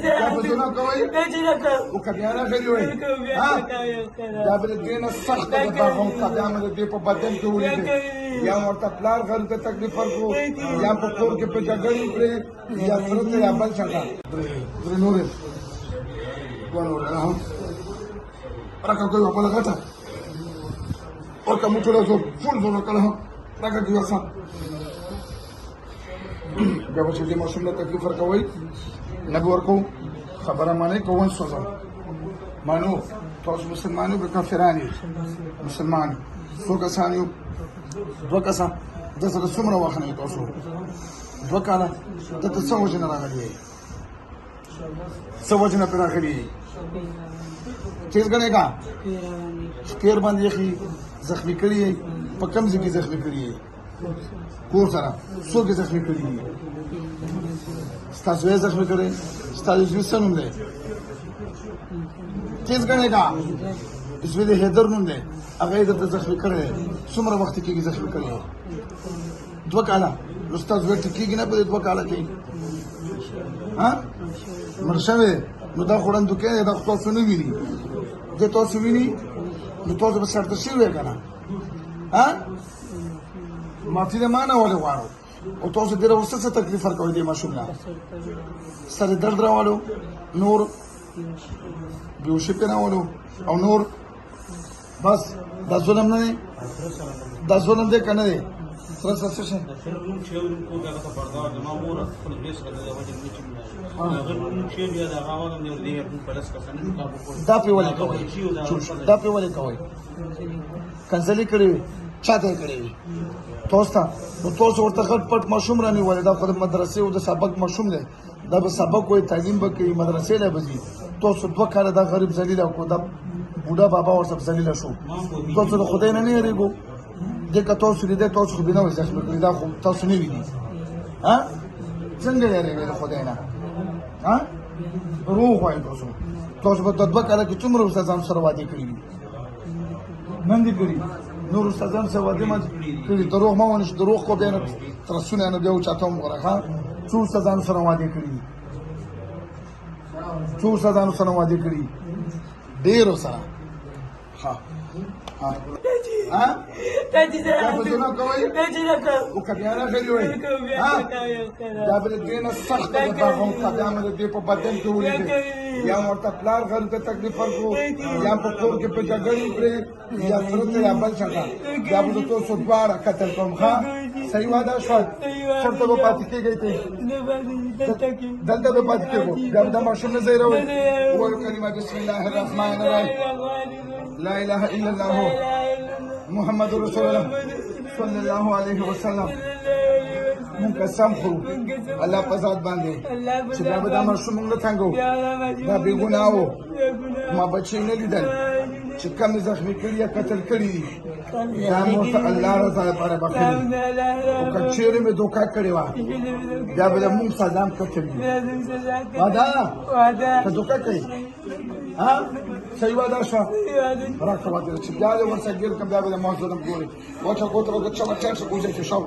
دا بدونه کوي او که بیا راغلي وئ دا به د دې نه سخته ده دا خو که بیا مې د دې په بدن کې ولیدې یا ورته پلار غر ته تکلیف ورکړو یا په کور کې په جګړې وکړې یا سره ته یا بل چاته درې نورې دوه نورې هم راکړه کوي خپله ګټه ورکه موږ ټوله زور فول زور وکړه هم راکړه کوي اسان بیا به چې دې ماشوم له تکلیف ورکوئ نه به ورکوو خبره منئ که ونسوځم مانو تاسو مسلمان یو که کافران یو مسلمان څو کسان یو دوه کسان ده سره څومره وخت نه یو تاسو 2 کاله دلته څه وجې نه راغلي یې څه وجې نه پرې راغلي یې تیز ګڼې کا شپېر باندې یخي زخمي کړي یې په کوم ځای کې زخمي کړي یې کور سره څوک یې زخمي کړي یې ستاسو یې زخمي کړی ستاسو زوی څه نوم دی تیز ګڼې کا زوی د حیدر نوم دی هغه یې درته زخمي کړی دی څومره وخت کېږي زخمي کړی یې 2 کاله نو ستا زوی ټیکېږي نه په دې 2 کاله کې مړ شوی نو دا خوړندوکی دی دا خو تاسو نه ویني دې تاسو ویني نو تاسو به سرته شوي که نه معافي دې ما نه ولې غواړو او تاسو ډېره ورسره څه تکلیف ورکوئ دې ماشوم نه سر درد راولو نور بېهوشي پرې راولو او نور بس دا ظلم نه دی دا ظلم دی که نه دی سره سره څه شی دا پې ولې کوئ دا پې ولې کوئ کنسلي کړې وي چا ته یې کړې وي تاسو ته نو تاسو ورته غټ پټ ماشوم رانیولی دا خو د مدرسې او د سبق ماشوم دی دا به سبق وایي تعلیم به کوي مدرسې لی به ځي تاسو 2 کاله دا غریب ذلیله کړو دا بوډا بابا ورسره ذلیله شو تاسو د خدای نه نه یېرېږو ځکه تاسو لیدی تاسو خو بېنه وئ زخمي کړي دا خو تاسو نه ویني څنګه یېرېږئ د خدای نه روغ وایي تاسو به د 2 کاله کې څومره استادانو سره وعدې کړي وي من دې کړي نور استادانو سره وعدې ما کړي دروغ مه ونه دروغ کو بیا نه ترسونه نه بیا وچاته هم وګوره څو استادانو سره وعدې کړي څو استادانو سره وعدې کړي ډېرو سره دا بدونه کوي او که بیا راغلي وئ دا به د دې نه سخته ده دا خو که بیا مې د دې په بدن کې ولیدې یا ورته پلار غر ته تکلیف ورکړو یا په کور کې په جګړې وکړې یا سره ته یا بل چاته بیا به د تاسو دواړه قتل کوم صحیح وعده شوه چېرته به پاتې کېږئ ته دلته به پاتې کېږو بیا به دا ماشوم نه ځایروئ ووایو کلمه بسم الله الرحمن الرحیم لا اله الا الله محمد رسول الله صلی الله علیه وسلم مونږ قسم خورو الله په ذات باندې چې دا به دا ماشوم مونږ نه تنګو دا بېګناه و ما بچی نه لیدل چې کم یې زخمي کړي یا قتل کړي دي دا مو ورته الله رضا لپاره بخښلي خو که چېرې مې دوکه کړې وه بیا به د مونږ سزا هم قتل وي وعده که دوکه کوي صحیح وعده شوه راکړه وعده چې بیا دې ورسره ګیر کړم بیا به د ما ظلم ګورې وچه ګوتره وکړه چا چا گوشه که شو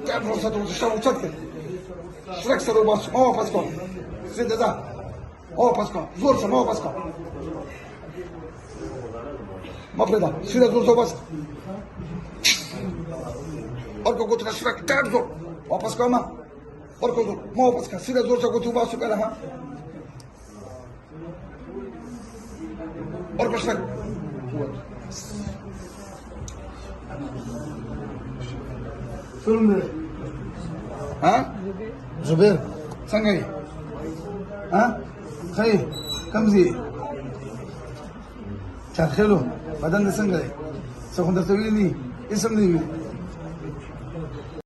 در فرصت رو شو چت کن شرک سر رو باز پس کن زنده ده پس کن زور شو پس کن ما پرده سیده زور شو بس ارکو گوتره شرک در زور واپس کن ما ارکو زور واپس کن سیده زور شو گوتو باسو کنه ها ارکو شرک زبیر څنګه یې ښه یې کوم ځای یې چارخیلو بدن دې څنګه دی څه خو درته ویلي دي اسم دې ویلي